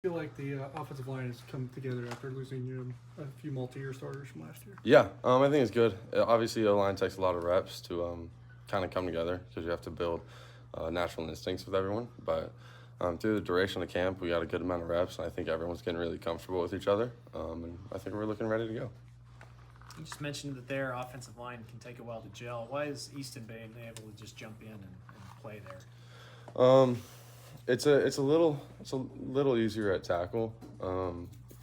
I feel like the offensive line has come together after losing a few multi-year starters from last year. Yeah, I think it's good. Obviously, O-line takes a lot of reps to kind of come together because you have to build natural instincts with everyone. But through the duration of the camp, we got a good amount of reps, and I think everyone's getting really comfortable with each other. And I think we're looking ready to go. You just mentioned that their offensive line can take a while to gel. Why is Easton being able to just jump in and play there? It's a little easier at tackle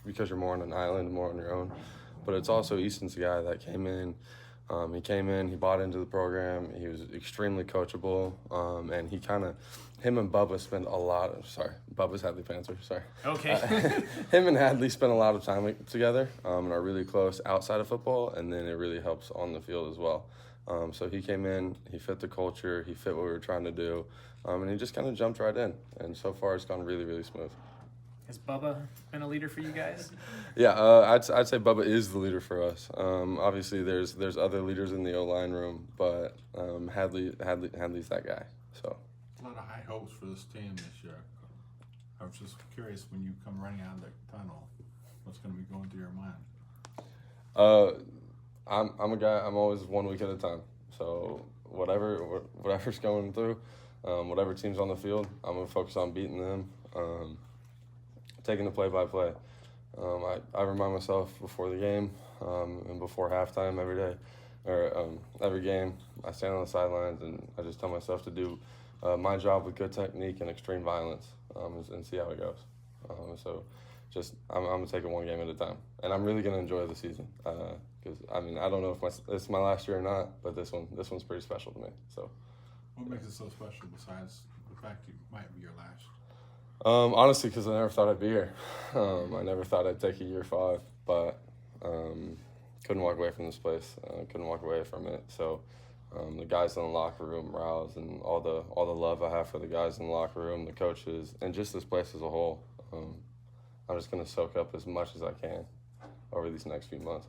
because you're more on an island, more on your own. But it's also Easton's a guy that came in. He bought into the program. He was extremely coachable, and him and Bubba spent Bubba's Hadley Panther, sorry. Okay. Him and Hadley spent a lot of time together and are really close outside of football, and then it really helps on the field as well. So he came in, he fit the culture, he fit what we were trying to do, and he just kind of jumped right in. And so far, it's gone really, really smooth. Has Bubba been a leader for you guys? Yeah, I'd say Bubba is the leader for us. Obviously, there's other leaders in the O-line room, but Hadley's that guy. So a lot of high hopes for this team this year. I was just curious, when you come running out of the tunnel, what's going to be going through your mind? I'm a guy. I'm always 1 week at a time. So whatever's going through, whatever team's on the field, I'm gonna focus on beating them. Taking the play-by-play. I remind myself before the game and before halftime every day, or every game. I stand on the sidelines and I just tell myself to do my job with good technique and extreme violence, and see how it goes. So I'm gonna take it one game at a time, and I'm really gonna enjoy the season because I don't know if it's my last year or not, but this one's pretty special to me. So, what makes it so special besides the fact it might be your last? Honestly, because I never thought I'd be here. I never thought I'd take a year 5, but couldn't walk away from this place. Couldn't walk away from it. So the guys in the locker room, Rouse, and all the love I have for the guys in the locker room, the coaches, and just this place as a whole. I'm just going to soak up as much as I can over these next few months.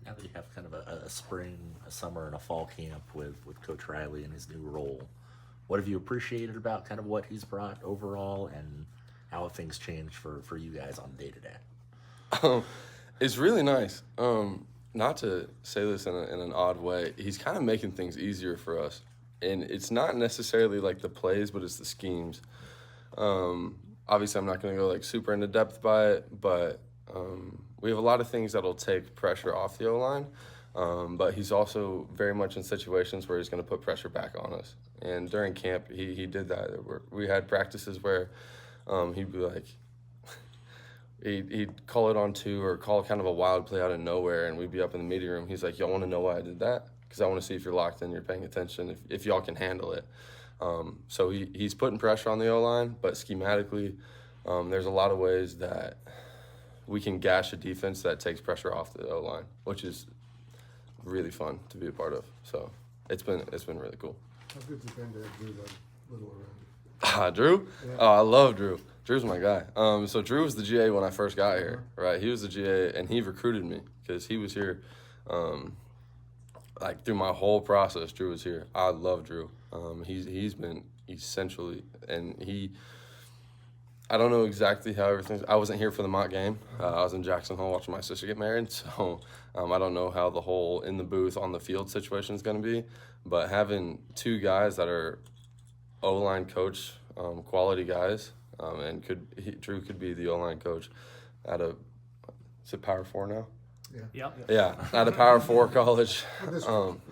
Now that you have kind of a spring, a summer, and a fall camp with Coach Riley and his new role, what have you appreciated about kind of what he's brought overall, and how have things changed for you guys on day-to-day? It's really nice. Not to say this in an odd way, he's kind of making things easier for us. And it's not necessarily like the plays, but it's the schemes. Obviously, I'm not going to go like super into depth by it, but we have a lot of things that'll take pressure off the O-line. But he's also very much in situations where he's going to put pressure back on us. And during camp, he did that. We had practices where he'd be like, he'd call it on 2 or call kind of a wild play out of nowhere, and we'd be up in the meeting room. He's like, y'all want to know why I did that? Because I want to see if you're locked in, you're paying attention, if y'all can handle it. So he's putting pressure on the O-line, but schematically, there's a lot of ways that we can gash a defense that takes pressure off the O-line, which is really fun to be a part of. So it's been really cool. How good's it been to have Drew Little around? Drew? Yeah. Oh, I love Drew. Drew's my guy. So Drew was the GA when I first got here, right? He was the GA, and he recruited me because he was here, like through my whole process. Drew was here. I love Drew. He's been essentially, and I don't know exactly how everything. I wasn't here for the mock game. I was in Jackson Hole watching my sister get married, so I don't know how the whole in the booth on the field situation is going to be. But having 2 guys that are O-line coach quality guys, and Drew could be the O-line coach at is it Power 4 now? Yeah. Yeah, at a Power 4 college.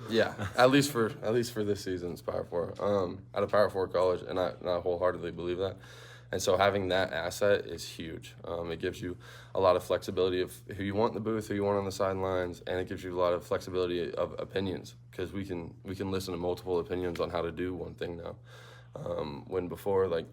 Yeah, at least for this season, it's Power 4. At a Power 4 college, and I wholeheartedly believe that. And so having that asset is huge. It gives you a lot of flexibility of who you want in the booth, who you want on the sidelines, and it gives you a lot of flexibility of opinions because we can listen to multiple opinions on how to do one thing now. When before, like,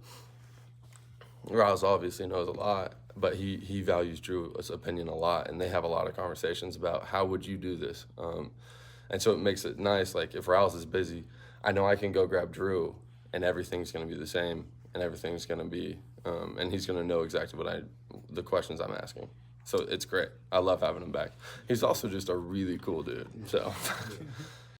Riles obviously knows a lot, but he values Drew's opinion a lot, and they have a lot of conversations about how would you do this. And so it makes it nice. Like, if Riles is busy, I know I can go grab Drew, and everything's going to be the same. And everything's going to be, and he's going to know exactly the questions I'm asking. So it's great. I love having him back. He's also just a really cool dude. So.